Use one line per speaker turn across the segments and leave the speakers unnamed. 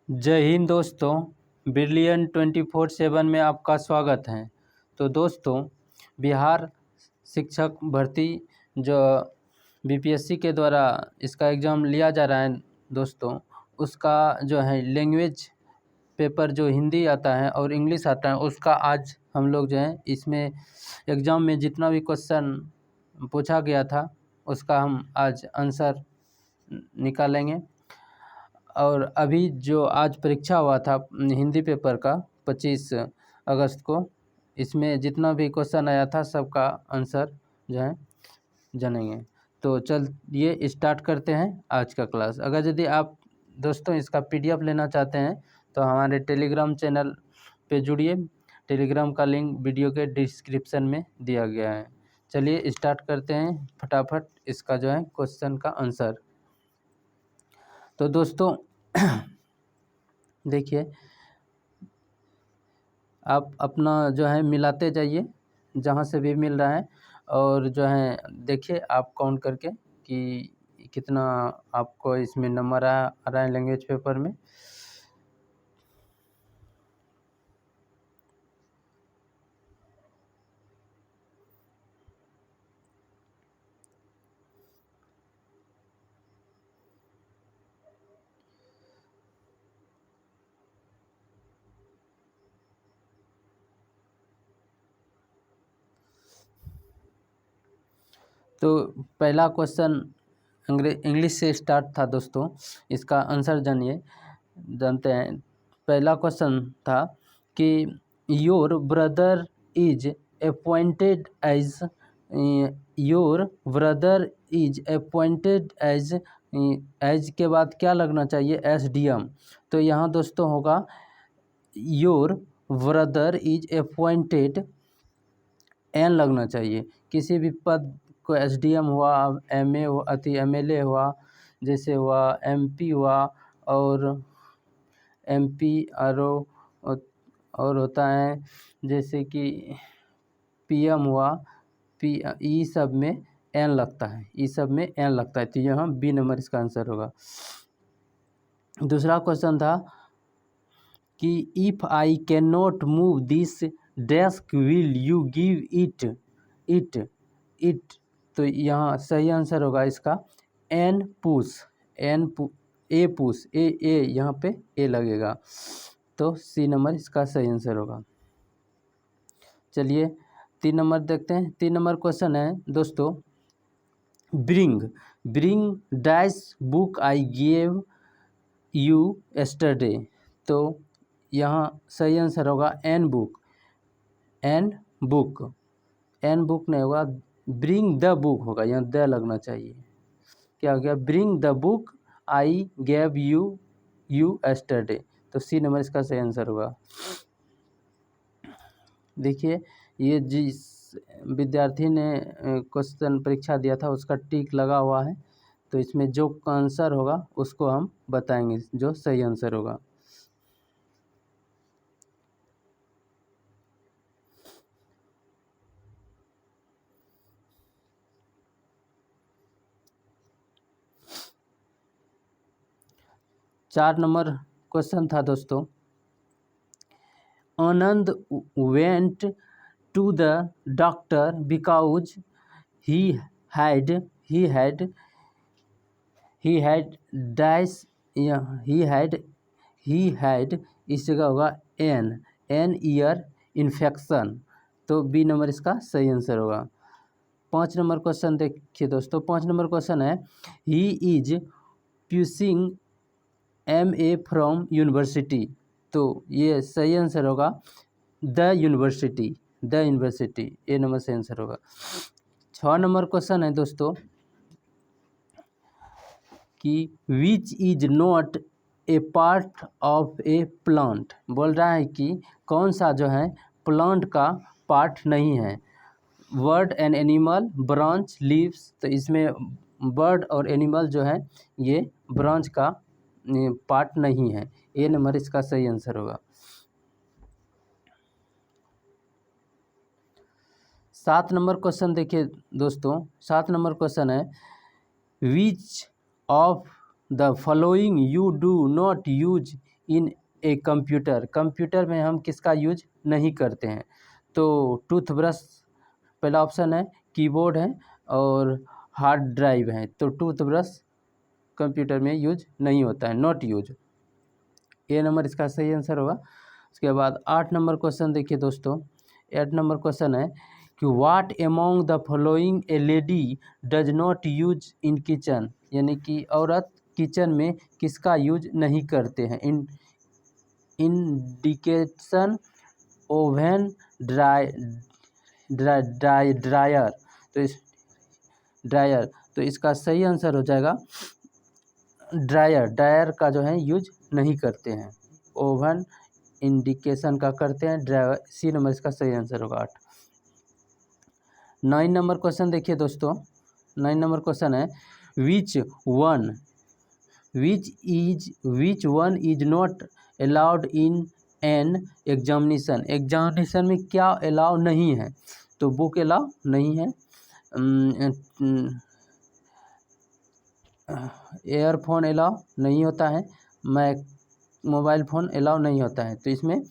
जय हिंद दोस्तों, ब्रिलियंट 24/7 में आपका स्वागत है। तो दोस्तों, बिहार शिक्षक भर्ती जो बीपीएससी के द्वारा इसका एग्ज़ाम लिया जा रहा है दोस्तों, उसका जो है लैंग्वेज पेपर जो हिंदी आता है और इंग्लिश आता है, उसका आज हम लोग जो है इसमें एग्ज़ाम में जितना भी क्वेश्चन पूछा गया था उसका हम आज आंसर निकालेंगे। और अभी जो आज परीक्षा हुआ था हिंदी पेपर का 25 अगस्त को, इसमें जितना भी क्वेश्चन आया था सबका आंसर जो है जानेंगे। तो चलिए स्टार्ट करते हैं आज का क्लास। अगर यदि आप दोस्तों इसका पीडीएफ लेना चाहते हैं तो हमारे टेलीग्राम चैनल पे जुड़िए। टेलीग्राम का लिंक वीडियो के डिस्क्रिप्शन में दिया गया है। चलिए स्टार्ट करते हैं फटाफट इसका जो है क्वेश्चन का आंसर। तो दोस्तों देखिए, आप अपना जो है मिलाते जाइए जहाँ से भी मिल रहा है, और जो है देखिए आप काउंट करके कि कितना आपको इसमें नंबर आ रहा है लैंग्वेज पेपर में। तो पहला क्वेश्चन इंग्लिश से स्टार्ट था दोस्तों, इसका आंसर जानते हैं। पहला क्वेश्चन था कि your brother is appointed as as के बाद क्या लगना चाहिए? एसडीएम। तो यहाँ दोस्तों होगा your brother is appointed, an लगना चाहिए। किसी भी पद को एसडीएम हुआ, एमए हुआ, एमएलए हुआ, जैसे हुआ एमपी हुआ, और एमपी और होता है जैसे कि पीएम हुआ, ई सब में एन लगता है, ई सब में एन लगता है। तो यहाँ बी नंबर इसका आंसर होगा। दूसरा क्वेश्चन था कि if I can not move this desk will you give it. तो यहाँ सही आंसर होगा इसका एन पुश, ए पुश, ए यहाँ पे ए लगेगा, तो सी नंबर इसका सही आंसर होगा। चलिए 3 नंबर देखते हैं। 3 नंबर क्वेश्चन है दोस्तों, bring dash book I gave you yesterday. तो यहाँ सही आंसर होगा एन बुक नहीं होगा, ब्रिंग द बुक होगा, यहाँ द लगना चाहिए। क्या हो गया? Bring the book I gave you yesterday. तो सी नंबर इसका सही आंसर होगा। देखिए, ये जिस विद्यार्थी ने क्वेश्चन परीक्षा दिया था उसका टिक लगा हुआ है, तो इसमें जो आंसर होगा उसको हम बताएंगे जो सही आंसर होगा। चार नंबर क्वेश्चन था दोस्तों, Anand went to the doctor because he had dash, he had इस जगह होगा एन ईयर इन्फेक्शन। तो बी नंबर इसका सही आंसर होगा। 5 नंबर क्वेश्चन देखिए दोस्तों। 5 नंबर क्वेश्चन है, he is pursuing MA from university. तो ये सही आंसर होगा द यूनिवर्सिटी, ए नंबर सही आंसर होगा। 6 नंबर क्वेश्चन है दोस्तों कि which is not a part of a plant. बोल रहा है कि कौन सा जो है प्लांट का पार्ट नहीं है। Word and animal, branch, leaves. तो इसमें बर्ड और एनिमल जो है ये ब्रांच का पार्ट नहीं है, ए नंबर इसका सही आंसर होगा। 7 नंबर क्वेश्चन देखिए दोस्तों। 7 नंबर क्वेश्चन है, which of the following you do not use in a computer, computer में हम किसका यूज नहीं करते हैं? तो टूथब्रश पहला ऑप्शन है, कीबोर्ड है और हार्ड ड्राइव है। तो टूथब्रश कंप्यूटर में यूज नहीं होता है, नॉट यूज। ए नंबर इसका सही आंसर होगा। उसके बाद 8 नंबर क्वेश्चन देखिए दोस्तों। 8 नंबर क्वेश्चन है कि what among the following A lady does not use in kitchen, यानी कि औरत किचन में किसका यूज नहीं करते हैं? Indication, oven, dryer. तो इस ड्रायर, तो इसका सही आंसर हो जाएगा ड्रायर। ड्रायर का जो है यूज नहीं करते हैं, ओवन इंडिकेशन का करते हैं, ड्रायर। सी नंबर इसका सही आंसर होगा 8। 9 नंबर क्वेश्चन देखिए दोस्तों। 9 नंबर क्वेश्चन है which one is not allowed in an examination. Examination में क्या अलाउ नहीं है? तो बुक अलाउ नहीं है, एयरफोन अलाउ नहीं होता है, मोबाइल फ़ोन अलाउ नहीं होता है। तो इसमें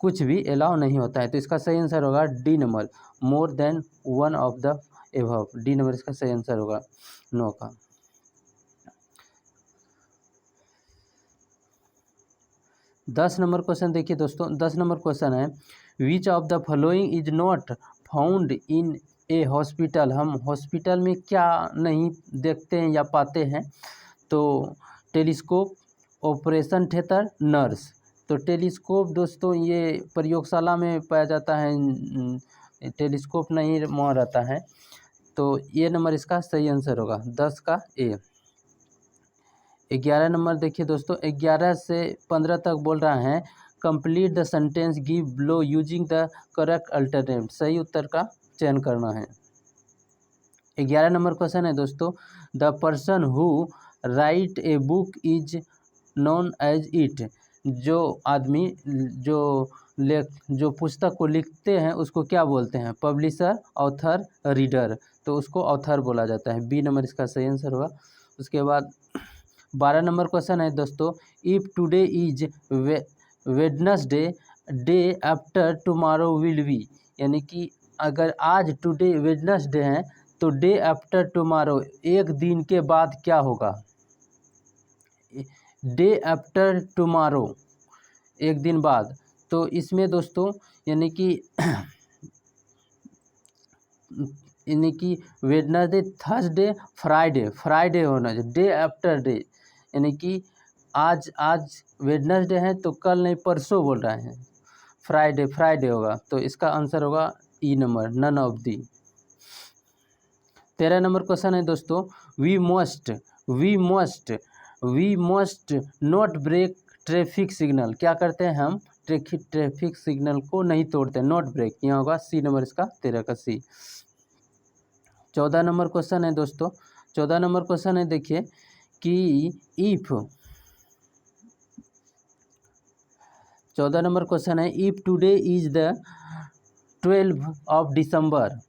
कुछ भी अलाउ नहीं होता है। तो इसका सही आंसर होगा D number, more than one of the above. D number इसका सही आंसर होगा 9 का। 10 नंबर क्वेश्चन देखिए दोस्तों। 10 नंबर क्वेश्चन है which of the following is not found in A hospital. हम हॉस्पिटल में क्या नहीं देखते हैं या पाते हैं? तो टेलीस्कोप, ऑपरेशन थिएटर, नर्स। तो टेलीस्कोप दोस्तों ये प्रयोगशाला में पाया जाता है, टेलीस्कोप नहीं वहाँ रहता है। तो ये नंबर इसका सही आंसर होगा 10 का ए। 11 नंबर देखिए दोस्तों। 11 से 15 तक बोल रहा है complete the sentence give below using the correct alternative. सही उत्तर का चयन करना है। 11 नंबर क्वेश्चन है दोस्तों the person who write a book is known as it. जो आदमी जो पुस्तक को लिखते हैं उसको क्या बोलते हैं? Publisher, author, reader. तो उसको ऑथर बोला जाता है। बी नंबर इसका सही आंसर होगा। उसके बाद 12 नंबर क्वेश्चन है दोस्तों if today is Wednesday, day after tomorrow will be. यानी कि अगर आज टुडे वेडनेसडे है तो डे आफ्टर टुमारो एक दिन के बाद क्या होगा? डे आफ्टर टुमारो एक दिन बाद। तो इसमें दोस्तों यानी कि वेडनेसडे, थर्सडे, फ्राइडे होना चाहिए। डे आफ्टर डे यानी कि आज वेडनेसडे है तो कल नहीं परसों बोल रहे हैं, फ्राइडे होगा। तो इसका आंसर होगा E number, none of the. 13 number question है दोस्तों we must not break traffic signal. क्या करते हैं हम? ट्रैफिक सिग्नल को नहीं तोड़ते, नॉट ब्रेक। यहाँ होगा सी नंबर इसका 13 का सी। 14 नंबर क्वेश्चन है दोस्तों। 14 नंबर क्वेश्चन है देखिए कि इफ 14 नंबर क्वेश्चन है if today is the 12 of December.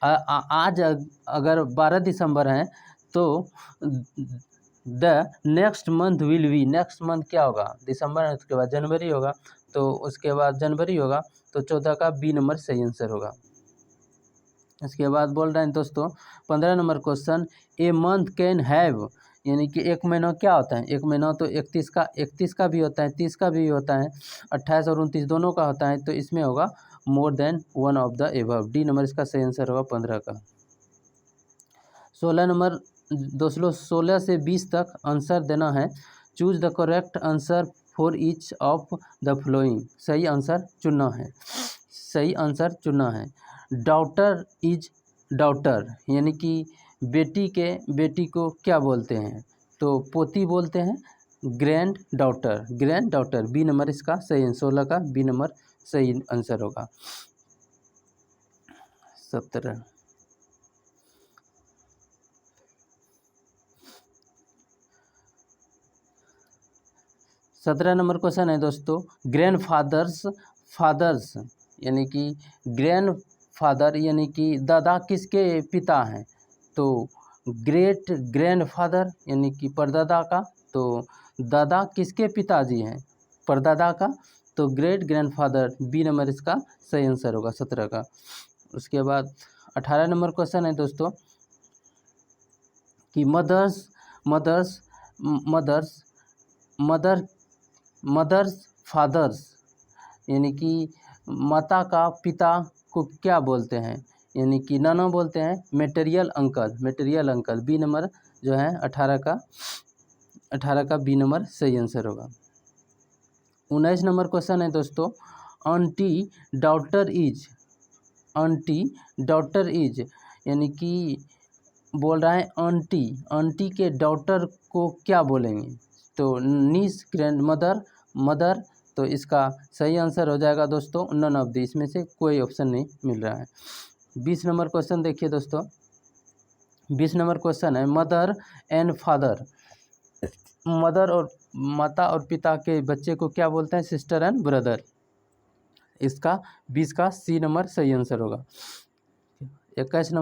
आज अगर 12 दिसंबर है तो the next month will be. Next month क्या होगा? दिसंबर है, उसके बाद जनवरी होगा। तो उसके बाद जनवरी होगा तो 14 का बी नंबर सही आंसर होगा। इसके बाद बोल रहे हैं दोस्तों 15 number question a month can have. यानी कि एक महीना क्या होता है? एक महीना तो 31 का भी होता है, 30 का भी होता है, 28 और 29 दोनों का होता है। तो इसमें होगा more than one of the above. D number इसका सही आंसर होगा 15 का। 16 नंबर दोस्तों 16 से 20 तक आंसर देना है। Choose the correct answer for each of the flowing. सही आंसर चुनना है। डॉटर इज डॉटर यानी कि बेटी को क्या बोलते हैं? तो पोती बोलते हैं, ग्रैंड डॉटर। बी नंबर इसका सही है, 16 का बी नंबर सही आंसर होगा। 17 नंबर क्वेश्चन है दोस्तों फादर्स यानी कि ग्रैंडफादर यानी कि दादा किसके पिता हैं? तो ग्रेट ग्रैंडफादर यानी कि परदादा का तो दादा किसके पिताजी हैं? परदादा का। तो ग्रेट ग्रैंडफादर, बी नंबर इसका सही आंसर होगा 17 का। उसके बाद 18 नंबर क्वेश्चन है दोस्तों कि mothers mothers mothers mother mothers fathers यानी कि माता का पिता को क्या बोलते हैं? यानी कि नाना बोलते हैं, मेटेरियल अंकल, बी नंबर जो है 18 का बी नंबर सही आंसर होगा। 19 नंबर क्वेश्चन है दोस्तों आंटी डॉटर इज यानी कि बोल रहा है आंटी के डॉटर को क्या बोलेंगे? तो नीस, ग्रैंड मदर। तो इसका सही आंसर हो जाएगा दोस्तों नन ऑफ दी, इसमें से कोई ऑप्शन नहीं मिल रहा है। 20 नंबर क्वेश्चन देखिए दोस्तों, 20 नंबर क्वेश्चन है मदर एंड फादर, मदर और माता और पिता के बच्चे को क्या बोलते हैं? Sister and brother. इसका 20 का सी नंबर सही आंसर होगा। 21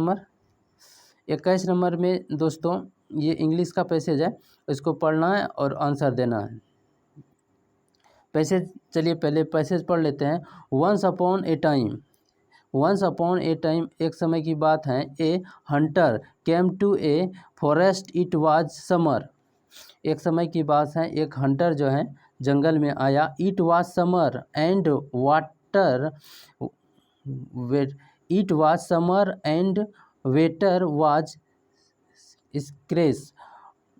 नंबर में दोस्तों ये इंग्लिश का पैसेज है, इसको पढ़ना है और आंसर देना है। पैसेज, चलिए पहले पैसेज पढ़ लेते हैं। वंस अपॉन ए टाइम, एक समय की बात है, a hunter came to a forest, it was summer. एक समय की बात है, एक हंटर जो है जंगल में आया, it was summer and water was scarce,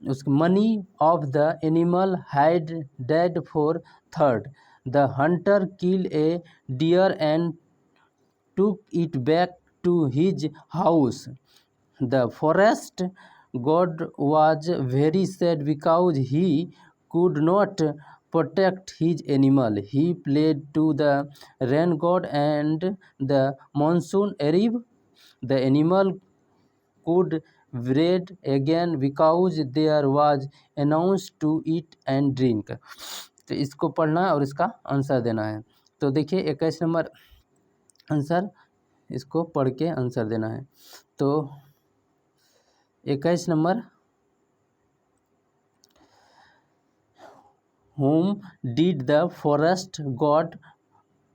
उस many of the animal had dead for thirst, the hunter kill a deer and took it back to his house. The forest god was very sad because he could not protect his animal. He prayed to the rain god and the monsoon arrived. The animal could breed again because there was announced to eat and drink. तो इसको पढ़ना है और इसका answer देना है। तो देखिए 21 नंबर आंसर, इसको पढ़ के आंसर देना है। तो 21 number, whom did the forest god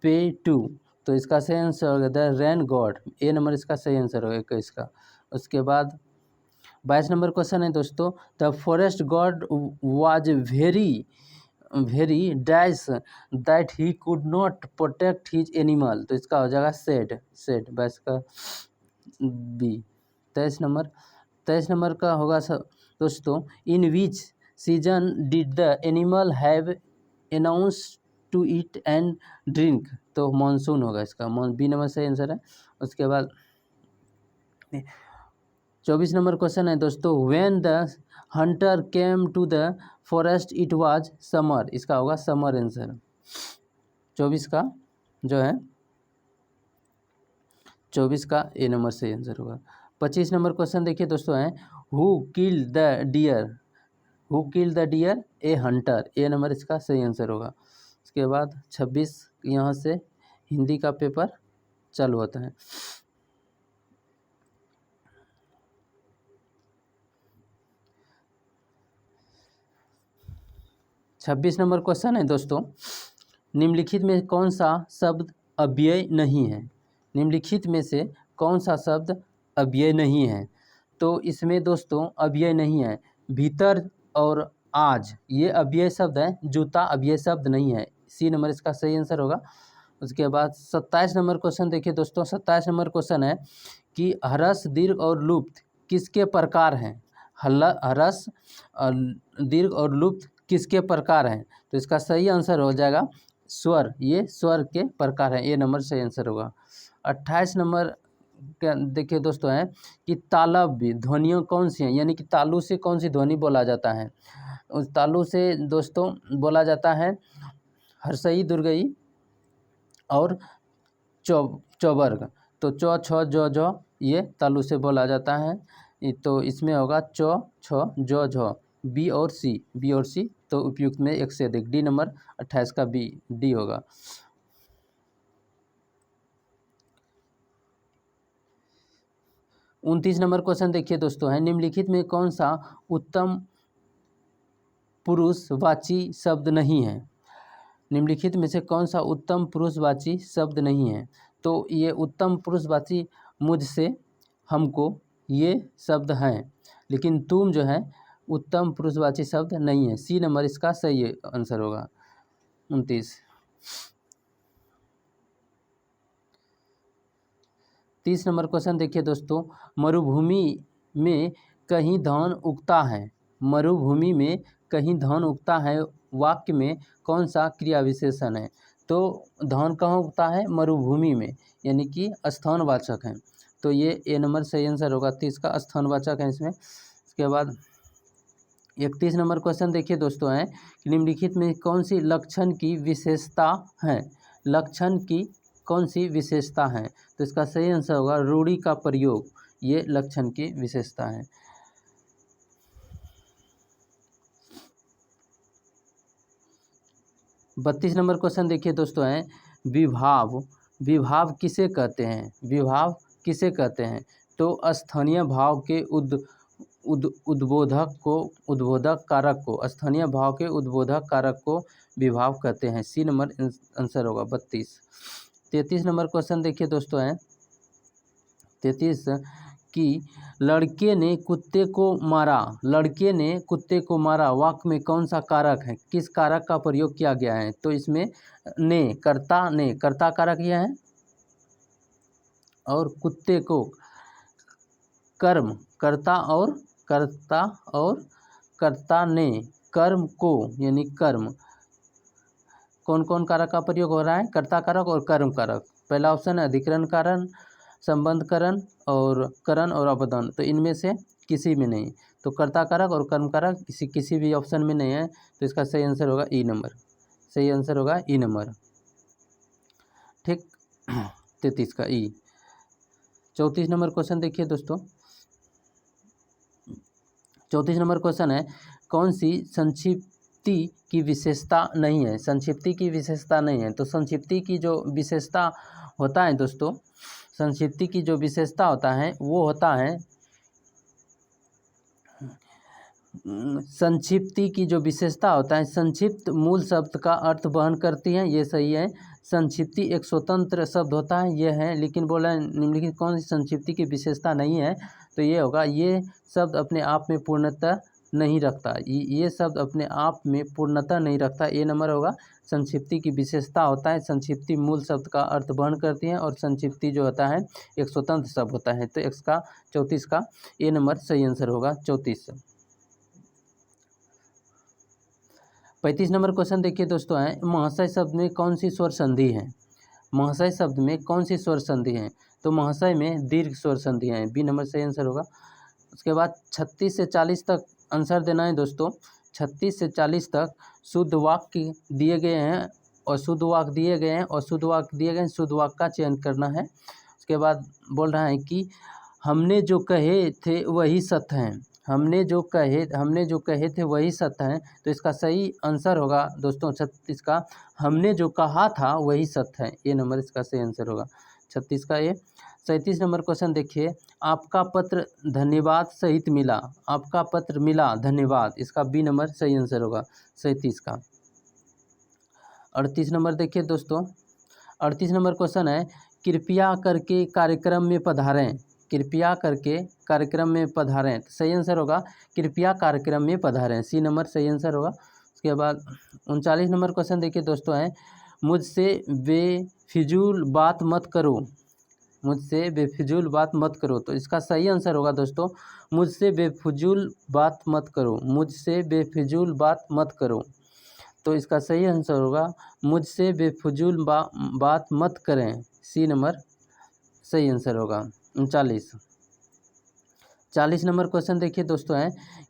pay to? तो इसका सही आंसर होगा the rain God, A number इसका सही आंसर होगा 21 का। उसके बाद 22 नंबर क्वेश्चन है दोस्तों, the forest God was very dash that he could not protect his animal. तो इसका हो जाएगा सेड 22 का बी। 23 नंबर का होगा दोस्तों, in which season did the animal have announce to eat and drink? तो मानसून होगा इसका, बी नंबर सही आंसर है। उसके बाद 24 नंबर क्वेश्चन है दोस्तों, when the hunter came to the forest it was summer. इसका होगा समर आंसर 24 का जो है 24 का ए नंबर सही आंसर होगा। 25 नंबर क्वेश्चन देखिए दोस्तों है, who killed the deer a hunter, A number इसका सही आंसर होगा। उसके बाद 26 यहाँ से हिंदी का पेपर चालू होता है। 26 नंबर क्वेश्चन है दोस्तों, निम्नलिखित में कौन सा शब्द अव्यय नहीं है? निम्नलिखित में से कौन सा शब्द अव्यय नहीं है? तो इसमें दोस्तों अव्यय नहीं है, भीतर और आज ये अव्यय शब्द है, जूता अव्यय शब्द नहीं है, सी नंबर इसका सही आंसर होगा। उसके बाद 27 नंबर क्वेश्चन देखिए दोस्तों, 27 नंबर क्वेश्चन है कि ह्रस्व, दीर्घ और लुप्त किसके प्रकार हैं? ह्रस्व, दीर्घ और लुप्त किसके प्रकार हैं? तो इसका सही आंसर हो जाएगा स्वर, ये स्वर के प्रकार हैं, ए नंबर सही आंसर होगा। 28 नंबर क्या देखिए दोस्तों है कि तालव्य ध्वनियाँ कौन सी हैं, यानी कि तालु से कौन सी ध्वनि बोला जाता है? उस तालु से दोस्तों बोला जाता है हर्षई, दुर्गई और चौवर्ग। तो चौ, छ, जो ये तालु से बोला जाता है। तो इसमें होगा चौ, छ, जो, झ, बी और सी। तो उपयुक्त में एक से अधिक, डी नंबर 28 का बी, डी होगा। उनतीस नंबर क्वेश्चन देखिए दोस्तों है, निम्नलिखित में कौन सा उत्तम पुरुषवाची शब्द नहीं है। निम्नलिखित में से कौन सा उत्तम पुरुषवाची शब्द नहीं है? तो ये उत्तम पुरुषवाची मुझसे, हमको, ये शब्द हैं, लेकिन तुम जो है उत्तम पुरुषवाची शब्द नहीं है। सी नंबर इसका सही आंसर होगा। 29। 30 नंबर क्वेश्चन देखिए दोस्तों, मरुभूमि में कहीं धान उगता है, मरुभूमि में कहीं धान उगता है, वाक्य में कौन सा क्रिया विशेषण है? तो धान कहाँ उगता है? मरुभूमि में, यानी कि स्थानवाचक है। तो ये ए नंबर सही आंसर होगा। 30 का स्थानवाचक है इसमें। इसके बाद 31 नंबर क्वेश्चन देखिए दोस्तों है कि निम्नलिखित में कौन सी लक्षण की विशेषता है? लक्षण की कौन सी विशेषता है? तो इसका सही आंसर होगा रूढ़ि का प्रयोग, ये लक्षण की विशेषता है। 32 नंबर क्वेश्चन देखिए दोस्तों है, विभाव, विभाव किसे कहते हैं? विभाव किसे कहते हैं? तो स्थानीय भाव के उद्बोधक कारक को, स्थानीय भाव के उद्बोधक कारक को विभाव कहते हैं। सी नंबर आंसर होगा 32। 33 नंबर क्वेश्चन देखिए दोस्तों है, 33 कि लड़के ने कुत्ते को मारा, लड़के ने कुत्ते को मारा, वाक्य में कौन सा कारक है? किस कारक का प्रयोग किया गया है? तो इसमें ने, कर्ता कारक यह है, और कुत्ते को कर्म, कर्ता और कर्ता ने, कर्म को यानी कर्म, कौन कौन कारक का प्रयोग हो रहा है? कर्ता कारक और कर्म कारक। पहला ऑप्शन है अधिकरण कारण, संबंध करण और अपदान। तो इनमें से किसी में नहीं, तो कर्ता कारक और कर्म कारक किसी भी ऑप्शन में नहीं है। तो इसका सही आंसर होगा ई नंबर, सही आंसर होगा ई नंबर। ठीक, 33 का ई। 34 नंबर क्वेश्चन देखिए दोस्तों, 34 नंबर क्वेश्चन है, कौन सी संक्षिप्ति की विशेषता नहीं है? संक्षिप्ति की विशेषता नहीं है। तो संक्षिप्ति की जो विशेषता होता है दोस्तों, संक्षिप्ति की जो विशेषता होता है वो होता है, संक्षिप्ति की जो विशेषता होता है, संक्षिप्त मूल शब्द का अर्थ वहन करती है, ये सही है। संक्षिप्ति एक स्वतंत्र शब्द होता है, ये है, लेकिन बोला निम्नलिखित कौन सी संक्षिप्ति की विशेषता नहीं है? तो ये होगा, ये शब्द अपने आप में पूर्णतः नहीं रखता, ये शब्द अपने आप में पूर्णतः नहीं रखता। ए नंबर होगा। संक्षिप्ति की विशेषता होता है, संक्षिप्ति मूल शब्द का अर्थ वहन करती है, और संक्षिप्ति जो होता है एक स्वतंत्र शब्द होता है। तो एक्स का 34 का ए नंबर सही आंसर होगा 34। 35 नंबर क्वेश्चन देखिए दोस्तों है, महाशय शब्द में कौन सी स्वर संधि है? महाशय शब्द में कौन सी स्वर संधि है? तो महाशय में दीर्घ स्वर संधि है, बी नंबर सही आंसर होगा। उसके बाद 36 से 40 तक आंसर देना है दोस्तों। 36 से 40 तक शुद्ध वाक्य दिए गए हैं, और शुद्ध वाक्य दिए गए हैं, और शुद्ध वाक्य दिए गए, शुद्ध वाक्य का चयन करना है। उसके बाद बोल रहा है कि हमने जो कहे थे वही सत्य हैं, हमने जो कहे थे वही सत्य हैं। तो इसका सही आंसर होगा दोस्तों 36 का, हमने जो कहा था वही सत्य है, ये नंबर इसका सही आंसर होगा 36 का ये। 37 नंबर क्वेश्चन देखिए, आपका पत्र धन्यवाद सहित मिला, आपका पत्र मिला धन्यवाद, इसका बी नंबर सही आंसर होगा 37 का। 38 नंबर देखिए दोस्तों, 38 नंबर क्वेश्चन है, कृपया करके कार्यक्रम में पधारें, कृपया करके कार्यक्रम में पधारें। सही आंसर होगा कृपया कार्यक्रम में पधारें, सी नंबर सही आंसर होगा। उसके बाद 39 नंबर क्वेश्चन देखिए दोस्तों है, मुझसे बेफिजूल बात मत करो, मुझसे बेफिजूल बात मत करो। तो इसका सही आंसर होगा दोस्तों, मुझसे बेफिजूल बात मत करो, मुझसे बेफिजूल बात मत करो। तो इसका सही आंसर होगा, मुझसे बेफिजूल बात मत करें, सी नंबर सही आंसर होगा 39। 40 नंबर क्वेश्चन देखिए दोस्तों है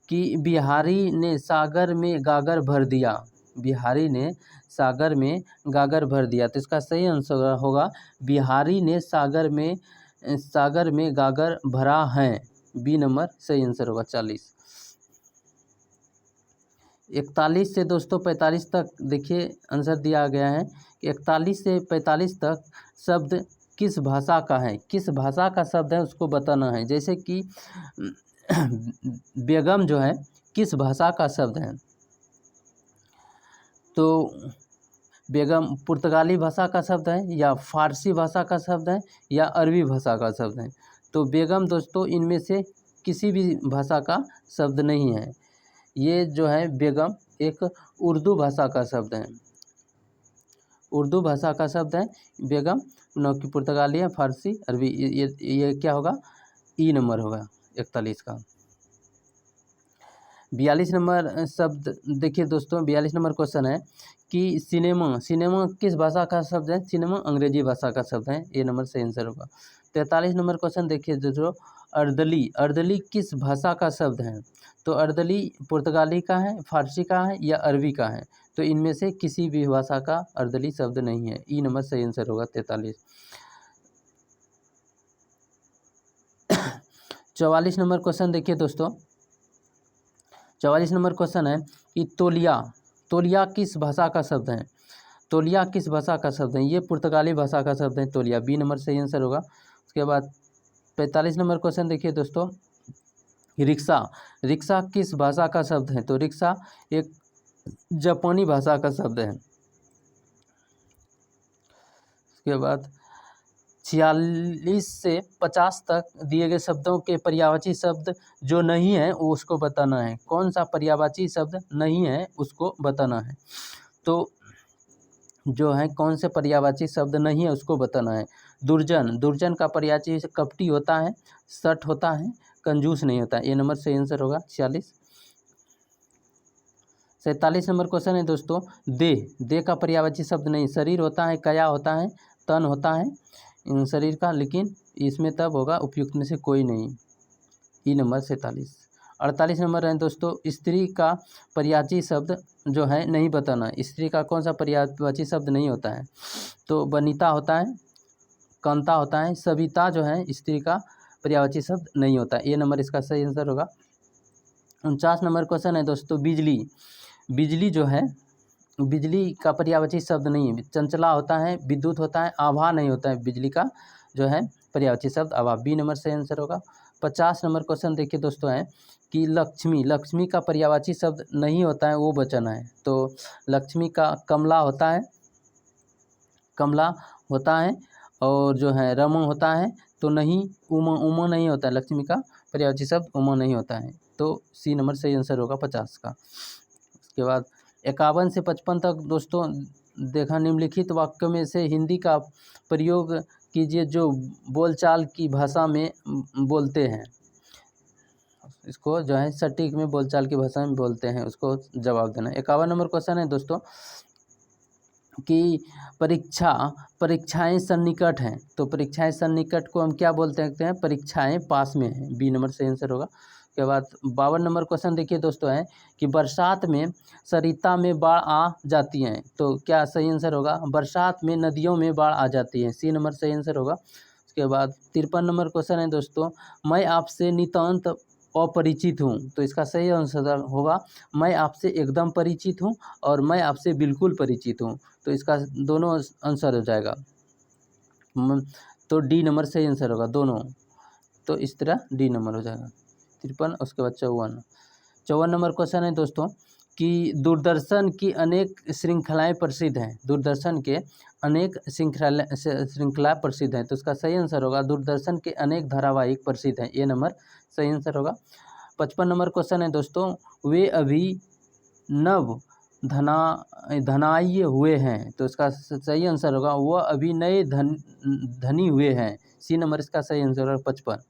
कि बिहारी ने सागर में गागर भर दिया, बिहारी ने सागर में गागर भर दिया। तो इसका सही आंसर होगा, बिहारी ने सागर में गागर भरा है, बी नंबर सही आंसर होगा 40। 41 से दोस्तों 45 तक देखिए आंसर दिया गया है कि 41 से 45 तक शब्द किस भाषा का है, किस भाषा का शब्द है उसको बताना है। जैसे कि बेगम जो है किस भाषा का शब्द है, तो बेगम पुर्तगाली भाषा का शब्द है या फारसी भाषा का शब्द है या अरबी भाषा का शब्द है। तो बेगम दोस्तों इनमें से किसी भी भाषा का शब्द नहीं है। ये जो है बेगम एक उर्दू भाषा का शब्द है, उर्दू भाषा का शब्द है बेगम, न कि पुर्तगाली है, फारसी, अरबी। ये क्या होगा, ई नंबर होगा 41 का। 42 नंबर शब्द देखिए दोस्तों, 42 नंबर क्वेश्चन है कि सिनेमा, सिनेमा किस भाषा का शब्द है? सिनेमा अंग्रेजी भाषा का शब्द है, ए नंबर सही आंसर होगा। 43 नंबर क्वेश्चन देखिए दोस्तों, अर्दली, अर्दली किस भाषा का शब्द है? तो अर्दली पुर्तगाली का है, फारसी का है या अरबी का है? तो इनमें से किसी भी भाषा का अर्दली शब्द नहीं है, ई नंबर सही आंसर होगा 43। 44 नंबर क्वेश्चन देखिए दोस्तों, 44 नंबर क्वेश्चन है कि तौलिया, तौलिया किस भाषा का शब्द है? तौलिया किस भाषा का शब्द है? ये पुर्तगाली भाषा का शब्द है तौलिया, बी नंबर सही आंसर होगा। उसके बाद 45 नंबर क्वेश्चन देखिए दोस्तों, रिक्शा, रिक्शा किस भाषा का शब्द है? तो रिक्शा एक जापानी भाषा का शब्द है। उसके बाद 46 से 50 तक दिए गए शब्दों के पर्यायवाची शब्द जो नहीं है वो उसको बताना है। कौन सा पर्यायवाची शब्द नहीं है उसको बताना है। तो जो है कौन से पर्यायवाची शब्द नहीं है उसको बताना है। दुर्जन, दुर्जन का पर्यायवाची कपटी होता है, सट होता है, कंजूस नहीं होता है। ए नंबर सही आंसर होगा 46। 47 नंबर क्वेश्चन है दोस्तों, देह, देह का पर्यायवाची शब्द नहीं, शरीर होता है, काया होता है, तन होता है इन शरीर का, लेकिन इसमें तब होगा उपयुक्त में से कोई नहीं, ई नंबर 47। 48 नंबर है दोस्तों, स्त्री का पर्यायवाची शब्द जो है नहीं बताना। स्त्री का कौन सा पर्यायवाची शब्द नहीं होता है? तो वनिता होता है, कांता होता है, सविता जो है स्त्री का पर्यायवाची शब्द नहीं होता है। ए नंबर इसका सही आंसर होगा। 49 नंबर क्वेश्चन है दोस्तों, बिजली, बिजली जो है बिजली का पर्यायवाची शब्द नहीं है, चंचला होता है, विद्युत होता है, आभा नहीं होता है। बिजली का जो है पर्यायवाची शब्द आभा, बी नंबर सही आंसर होगा। 50 नंबर क्वेश्चन देखिए दोस्तों है कि लक्ष्मी, लक्ष्मी का पर्यायवाची शब्द नहीं होता है वो बचना है। तो लक्ष्मी का कमला होता है, कमला होता है, और जो है रमण होता है, तो नहीं, उमा, उमा नहीं होता है, लक्ष्मी का पर्यायवाची शब्द उमा नहीं होता है। तो सी नंबर सही आंसर होगा 50 का। उसके बाद 51 से 55 तक दोस्तों देखा, निम्नलिखित वाक्यों में से हिंदी का प्रयोग कीजिए जो बोलचाल की भाषा में बोलते हैं। इसको जो है सटीक में बोलचाल की भाषा में बोलते हैं, उसको जवाब देना। 51 नंबर क्वेश्चन है दोस्तों कि परीक्षा, परीक्षाएं सन्निकट हैं, तो परीक्षाएं सन्निकट को हम क्या बोलते हैं? परीक्षाएं पास में हैं, बी नंबर सही आंसर होगा। के बाद 52 नंबर क्वेश्चन देखिए दोस्तों है कि बरसात में सरिता में बाढ़ आ जाती हैं, तो क्या सही आंसर होगा? बरसात में नदियों में बाढ़ आ जाती है, सी नंबर सही आंसर होगा। उसके बाद 53 नंबर क्वेश्चन है दोस्तों, मैं आपसे नितांत अपरिचित हूँ, तो इसका सही आंसर होगा मैं आपसे एकदम परिचित हूँ और मैं आपसे बिल्कुल परिचित हूँ, तो इसका दोनों आंसर हो जाएगा। तो डी नंबर सही आंसर होगा दोनों, तो इस तरह डी नंबर हो जाएगा 53। उसके बाद 54 नंबर क्वेश्चन है दोस्तों कि दूरदर्शन की अनेक श्रृंखलाएं प्रसिद्ध हैं, दूरदर्शन के अनेक श्रृंखलाएं प्रसिद्ध हैं, तो इसका सही आंसर होगा दूरदर्शन के अनेक धारावाहिक प्रसिद्ध हैं, ये नंबर सही आंसर होगा। 55 नंबर क्वेश्चन है दोस्तों, वे अभी नव धनाढ्य हुए हैं, तो इसका सही आंसर होगा वह अभी नए धनी हुए हैं, सी नंबर इसका सही आंसर होगा 55।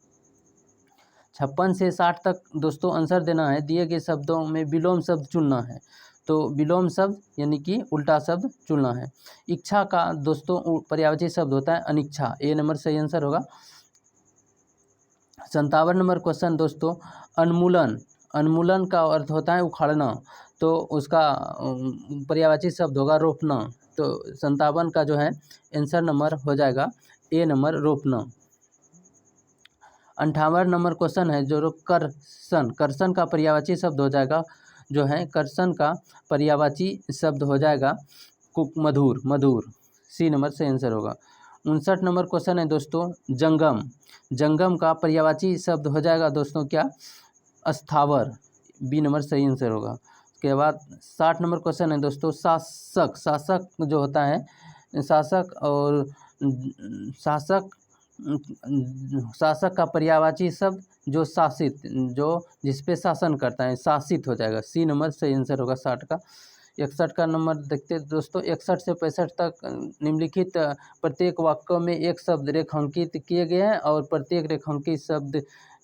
56 से 60 तक दोस्तों आंसर देना है, दिए गए शब्दों में विलोम शब्द चुनना है, तो विलोम शब्द यानी कि उल्टा शब्द चुनना है। इच्छा का दोस्तों पर्यायवाची शब्द होता है अनिच्छा, ए नंबर सही आंसर होगा। 57 नंबर क्वेश्चन दोस्तों, अन्मूलन, अन्मूलन का अर्थ होता है उखाड़ना, तो उसका पर्यायवाची शब्द होगा रोपना, तो 57 का जो है आंसर नंबर हो जाएगा ए नंबर रोपना। 58 नंबर क्वेश्चन है जो कर्षण, कर्षण का पर्यायवाची शब्द हो जाएगा जो है कर्षण का पर्यायवाची शब्द हो जाएगा मधुर, मधुर, सी नंबर से आंसर होगा। 59 नंबर क्वेश्चन है दोस्तों, जंगम, जंगम का पर्यायवाची शब्द हो जाएगा दोस्तों क्या? अस्थावर, बी नंबर सही आंसर होगा। उसके बाद 60 नंबर क्वेश्चन है दोस्तों, शासक। शासक जो होता है, शासक और शासक शासक का पर्यायवाची शब्द जो शासित, जो जिस पे शासन करता है, शासित हो जाएगा। सी नंबर सही आंसर होगा 60 का। 61 का नंबर देखते हैं दोस्तों, 61 से 65 तक निम्नलिखित प्रत्येक वाक्य में एक शब्द रेखांकित किए गए हैं और प्रत्येक रेखांकित शब्द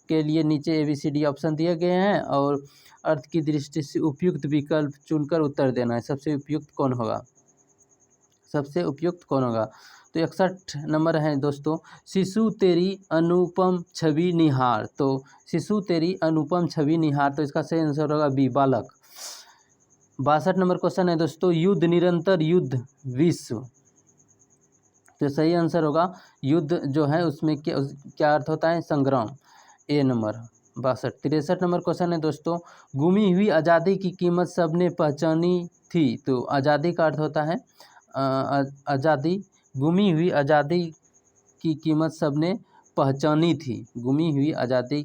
के लिए नीचे ABCD ऑप्शन दिए गए हैं और अर्थ की दृष्टि से उपयुक्त विकल्प चुनकर उत्तर देना है। सबसे उपयुक्त कौन होगा, सबसे उपयुक्त कौन होगा? तो 61 नंबर है दोस्तों, शिशु तेरी अनुपम छवि निहार। तो शिशु तेरी अनुपम छवि निहार, तो इसका सही आंसर होगा बी, बालक। 62 नंबर क्वेश्चन है दोस्तों, युद्ध निरंतर युद्ध विश्व। तो सही आंसर होगा युद्ध जो है उसमें क्या अर्थ होता है, संग्राम, ए नंबर 62। 63 नंबर क्वेश्चन है दोस्तों, गुमी हुई आज़ादी की कीमत सबने पहचानी थी। तो आज़ादी का अर्थ होता है आज़ादी, गुमी हुई आज़ादी की कीमत सबने पहचानी थी। गुमी हुई आज़ादी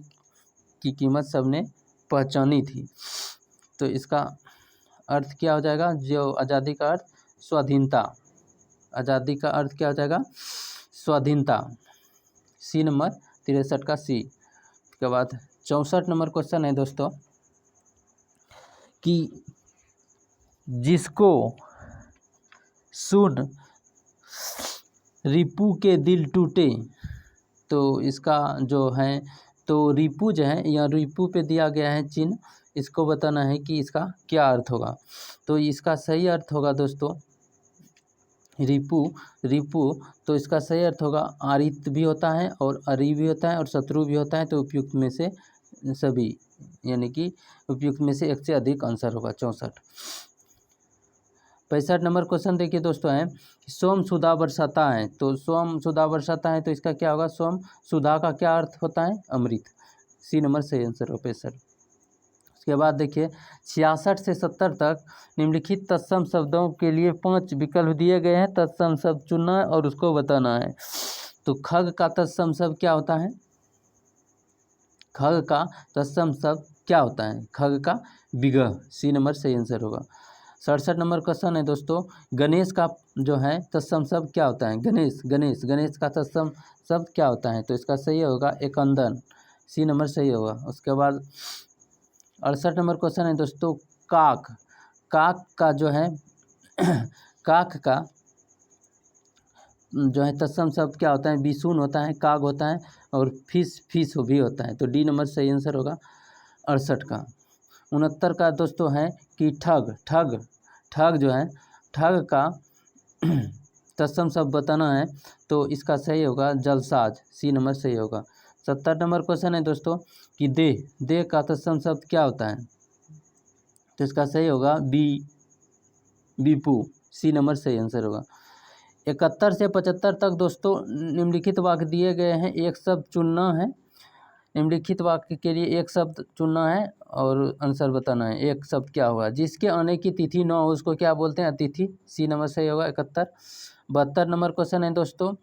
की कीमत सबने पहचानी थी। तो इसका अर्थ क्या हो जाएगा, जो आज़ादी का अर्थ स्वाधीनता। आज़ादी का अर्थ क्या हो जाएगा, स्वाधीनता। सी नंबर 63 का सी। उसके बाद 64 नंबर क्वेश्चन है दोस्तों कि जिसको सुन रिपू के दिल टूटे। तो इसका जो है, तो रिपू जो है, या रिपू पे दिया गया है चिन्ह, इसको बताना है कि इसका क्या अर्थ होगा। तो इसका सही अर्थ होगा दोस्तों रिपू, रिपू, तो इसका सही अर्थ होगा आरित भी होता है और अरि भी होता है और शत्रु भी होता है। तो उपयुक्त में से सभी, यानी कि उपयुक्त में से एक से अधिक आंसर होगा 64। 65 नंबर क्वेश्चन देखिए दोस्तों है, सोम सुधा बरसाता है। तो सोम सुधा बरसाता है, तो इसका क्या होगा, सोम सुधा का क्या अर्थ होता है, अमृत। सी नंबर सही आंसर हो 65। उसके बाद देखिए 66 से 70 तक निम्नलिखित तत्सम शब्दों के लिए 5 विकल्प दिए गए हैं। तत्सम शब्द चुनना है और उसको बताना है। तो खग का तत्सम शब्द क्या होता है, खग का तत्सम शब्द क्या होता है, खग का विग्रह। सी नंबर सही आंसर होगा। 67 नंबर क्वेश्चन है दोस्तों, गणेश का जो है तत्सम शब्द क्या होता है, गणेश, गणेश, गणेश का तत्सम शब्द क्या होता है। तो इसका सही होगा एकंदन। सी नंबर सही होगा। उसके बाद 68 नंबर क्वेश्चन है दोस्तों, काक। काक का जो है काक का जो है तत्सम शब्द क्या होता है, बिशुन होता है, काग होता है और फिश, फिश भी होता है। तो डी नंबर सही आंसर होगा 68 का। 69 का दोस्तों है कि ठग। ठग, ठग जो है, ठग का तत्सम शब्द बताना है। तो इसका सही होगा जलसाज। सी नंबर सही होगा। 70 नंबर क्वेश्चन है दोस्तों कि देह। देह का तत्सम शब्द क्या होता है। तो इसका सही होगा बी, बीपू। सी नंबर सही आंसर होगा। 71 से 75 तक दोस्तों निम्नलिखित वाक्य दिए गए हैं, एक शब्द चुनना है। निम्नलिखित वाक्य के लिए एक शब्द चुनना है और आंसर बताना है। एक शब्द क्या होगा, जिसके आने की तिथि न हो उसको क्या बोलते हैं, अतिथि। सी नंबर सही होगा 71। 72 नंबर क्वेश्चन है दोस्तों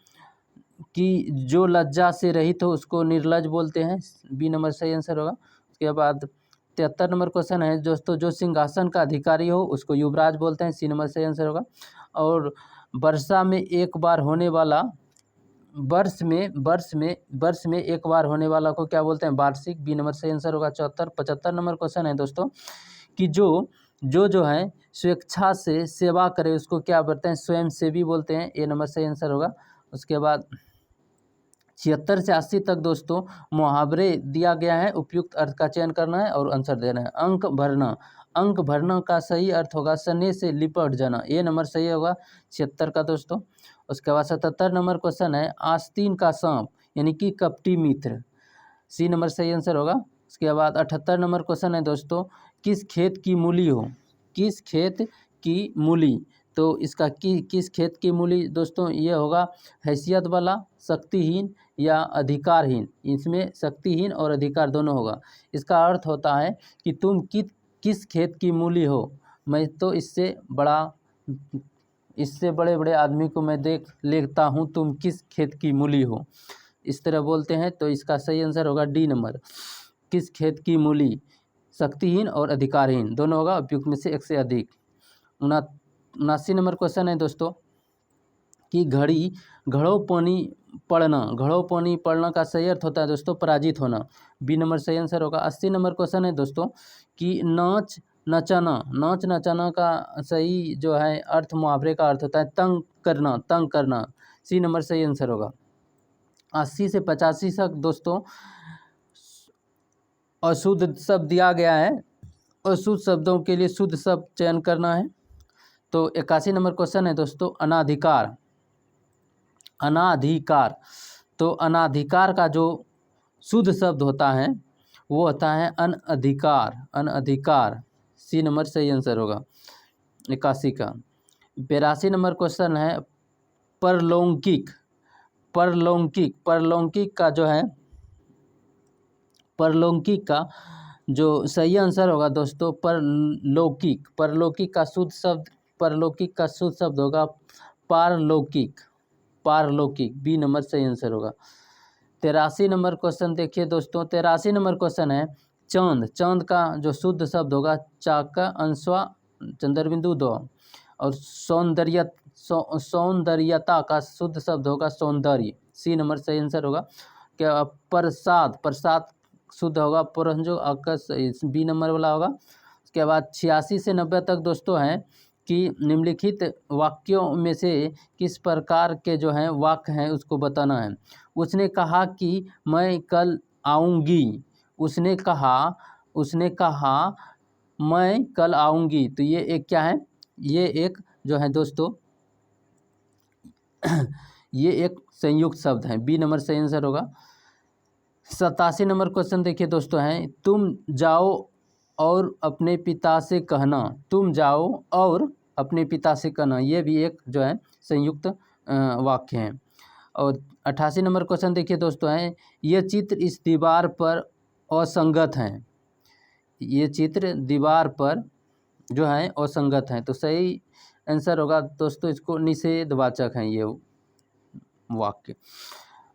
कि जो लज्जा से रहित हो उसको निर्लज बोलते हैं। बी नंबर सही आंसर होगा। उसके बाद 73 नंबर क्वेश्चन है दोस्तों, जो सिंहासन का अधिकारी हो उसको युवराज बोलते हैं। सी नंबर सही आंसर होगा। और वर्षा में एक बार होने वाला, वर्ष में एक बार होने वाला को क्या बोलते हैं, वार्षिक। बी नंबर सही आंसर होगा 74। 75 नंबर क्वेश्चन है दोस्तों कि जो है स्वेच्छा से सेवा करे उसको क्या बोलते हैं, स्वयं सेवी बोलते हैं। ए नंबर सही आंसर होगा। उसके बाद 76 से 80 तक दोस्तों मुहावरे दिया गया है, उपयुक्त अर्थ का चयन करना है और आंसर देना है। अंक भरना, अंक भरना का सही अर्थ होगा सने से लिपट जाना। ए नंबर सही होगा 76 का दोस्तों। उसके बाद 77 नंबर क्वेश्चन है, आस्तीन का सांप यानी कि कपटी मित्र। सी नंबर सही आंसर होगा। उसके बाद 78 नंबर क्वेश्चन है दोस्तों, किस खेत की मूली हो, किस खेत की मूली। तो इसका किस खेत की मूली दोस्तों ये होगा हैसियत वाला, शक्तिहीन या अधिकारहीन। इसमें शक्तिहीन और अधिकार दोनों होगा। इसका अर्थ होता है कि तुम किस खेत की मूली हो। मैं तो इससे बड़े बड़े आदमी को मैं देख लेता हूँ, तुम किस खेत की मूली हो, इस तरह बोलते हैं। तो इसका सही आंसर होगा डी नंबर, किस खेत की मूली। शक्तिहीन और अधिकारहीन दोनों होगा, उपयुक्त में से एक से अधिक। 79 नंबर क्वेश्चन है दोस्तों कि घड़ों पानी पड़ना का सही अर्थ होता है दोस्तों पराजित होना। बी नंबर सही आंसर होगा। 80 नंबर क्वेश्चन है दोस्तों कि नाच नचाना का सही जो है अर्थ, मुहावरे का अर्थ होता है तंग करना। सी नंबर सही आंसर होगा। 80 से 85 तक दोस्तों अशुद्ध शब्द दिया गया है, अशुद्ध शब्दों के लिए शुद्ध शब्द चयन करना है। तो 81 नंबर क्वेश्चन है दोस्तों अनाधिकार। तो अनाधिकार का जो शुद्ध शब्द होता है वो होता है अनअधिकार। सी नंबर सही आंसर होगा 81 का। 82 नंबर क्वेश्चन है परलौकिक का जो है परलौकिक का जो सही आंसर होगा दोस्तों परलौकिक का शुद्ध शब्द होगा पारलौकिक। बी नंबर सही आंसर होगा। 83 नंबर क्वेश्चन देखिए दोस्तों, 83 नंबर क्वेश्चन है चांद का जो शुद्ध शब्द होगा चाका अंशवा चंद्रबिंदु दो, और सौंदर्यता का शुद्ध शब्द होगा सौंदर्य। सी नंबर सही आंसर होगा। क्या प्रसाद शुद्ध होगा पुरंजो आकस, बी नंबर वाला होगा। उसके बाद 86 से 90 तक दोस्तों हैं कि निम्नलिखित वाक्यों में से किस प्रकार के जो हैं वाक्य हैं उसको बताना है। उसने कहा कि मैं कल आऊँगी। उसने कहा मैं कल आऊँगी। तो ये एक क्या है, ये एक जो है दोस्तों ये एक संयुक्त शब्द है। बी नंबर सही आंसर होगा। 87 नंबर क्वेश्चन देखिए दोस्तों हैं तुम जाओ और अपने पिता से कहना। ये भी एक जो है संयुक्त वाक्य है। और 88 नंबर क्वेश्चन देखिए दोस्तों हैं ये चित्र इस दीवार पर असंगत हैं। ये चित्र दीवार पर जो है असंगत हैं। तो सही आंसर होगा दोस्तों इसको निषेधवाचक हैं ये वाक्य।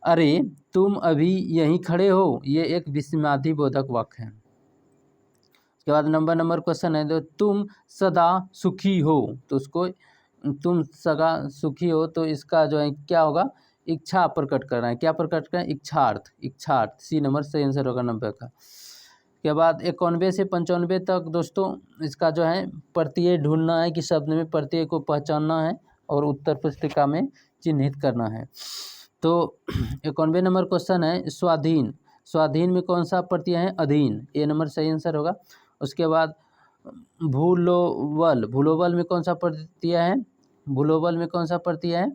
अरे तुम अभी यहीं खड़े हो, ये एक विस्मयादिबोधक वाक्य है। उसके बाद नंबर क्वेश्चन है तो तुम सदा सुखी हो। तो उसको तुम सदा सुखी हो तो इसका जो है क्या होगा, इच्छा प्रकट करना है। क्या प्रकट करना है, इच्छार्थ। सी नंबर सही आंसर होगा 90 का। के बाद 91 से 95 तक दोस्तों इसका जो है प्रत्यय ढूंढना है कि शब्द में प्रत्यय को पहचानना है और उत्तर पुस्तिका में चिन्हित करना है। तो 91 नंबर क्वेश्चन है स्वाधीन में कौन सा प्रत्यय है, अधीन। ए नंबर सही आंसर होगा। उसके बाद भूलोबल में कौन सा प्रत्यय है,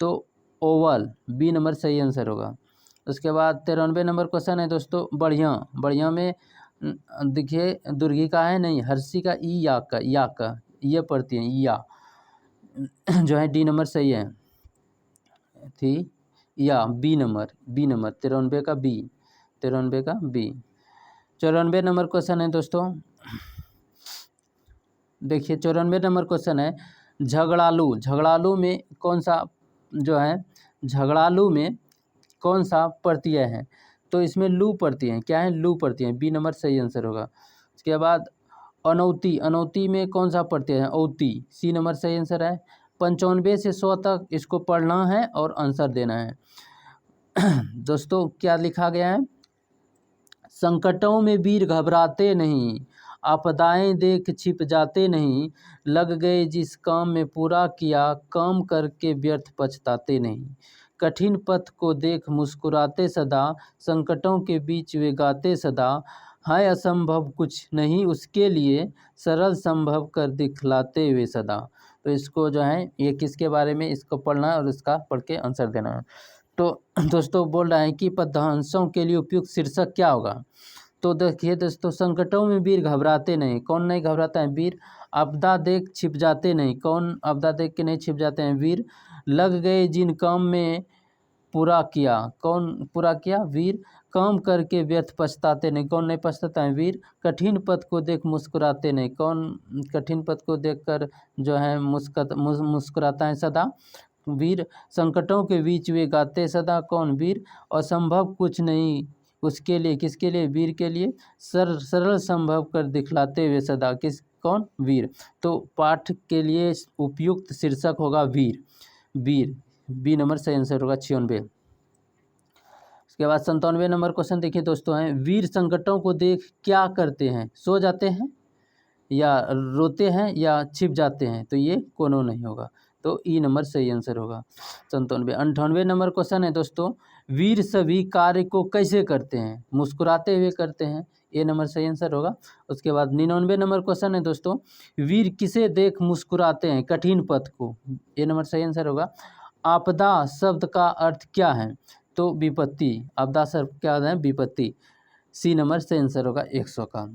तो ओवल। बी नंबर सही आंसर होगा। उसके बाद 93 नंबर क्वेश्चन है दोस्तों बढ़िया में देखिए दुर्घिका है नहीं, हर्षी का या का ये प्रत्यय है या जो है डी नंबर सही है थी या बी नंबर 93 का बी। 94 नंबर क्वेश्चन है दोस्तों देखिए 94 नंबर क्वेश्चन है झगड़ालू में कौन सा प्रत्यय है। तो इसमें लू प्रत्यय है। क्या है, लू प्रत्यय। बी नंबर सही आंसर होगा। उसके बाद अनौती में कौन सा प्रत्यय है, औती। सी नंबर सही आंसर है। 95 से 100 तक इसको पढ़ना है और आंसर देना है। दोस्तों क्या लिखा गया है, संकटों में वीर घबराते नहीं, आपदाएं देख छिप जाते नहीं, लग गए जिस काम में पूरा किया, काम करके व्यर्थ पछताते नहीं, कठिन पथ को देख मुस्कुराते सदा, संकटों के बीच वे गाते सदा, है असंभव कुछ नहीं उसके लिए, सरल संभव कर दिखलाते हुए सदा। तो इसको जो है ये किसके बारे में, इसको पढ़ना है और इसका पढ़ के आंसर देना है। तो दोस्तों बोल रहे हैं कि पद्यांशों के लिए उपयुक्त शीर्षक क्या होगा। तो देखिए दोस्तों संकटों में वीर घबराते नहीं, कौन नहीं घबराता है, वीर। आपदा देख छिप जाते नहीं, कौन आपदा देख के नहीं छिप जाते हैं, वीर। लग गए जिन काम में पूरा किया, कौन पूरा किया, वीर। काम करके व्यर्थ पछताते नहीं, कौन नहीं पछताता है, वीर। कठिन पथ को देख मुस्कुराते नहीं, कौन कठिन पथ को देखकर जो है मुस्कुराता है सदा, वीर। संकटों के बीच वे गाते सदा, कौन, वीर। असंभव कुछ नहीं उसके लिए, किसके लिए? वीर के लिए सरल संभव कर दिखलाते हुए सदा, कौन? वीर। तो पाठ के लिए उपयुक्त शीर्षक होगा वीर। वीर, बी नंबर सही आंसर होगा 96। उसके बाद 97 नंबर क्वेश्चन देखिए दोस्तों हैं, वीर संकटों को देख क्या करते हैं? सो जाते हैं या रोते हैं या छिप जाते हैं? तो ये कोनो नहीं होगा, तो ई नंबर सही आंसर होगा 97। 98 नंबर क्वेश्चन है दोस्तों, वीर सभी कार्य को कैसे करते हैं? मुस्कुराते हुए करते हैं, ए नंबर सही आंसर होगा। उसके बाद 99 नंबर क्वेश्चन है दोस्तों, वीर किसे देख मुस्कुराते हैं? कठिन पथ को, ए नंबर सही आंसर होगा। आपदा शब्द का अर्थ क्या है? तो विपत्ति, आपदा शब्द क्या है? विपत्ति, सी नंबर सही आंसर होगा 100 का।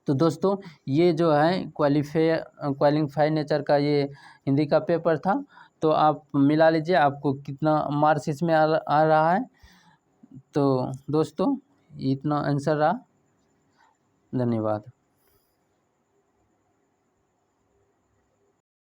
तो दोस्तों ये जो है क्वालिफाई नेचर का ये हिंदी का पेपर था, तो आप मिला लीजिए आपको कितना मार्क्स इसमें आ रहा है। तो दोस्तों इतना आंसर रहा, धन्यवाद।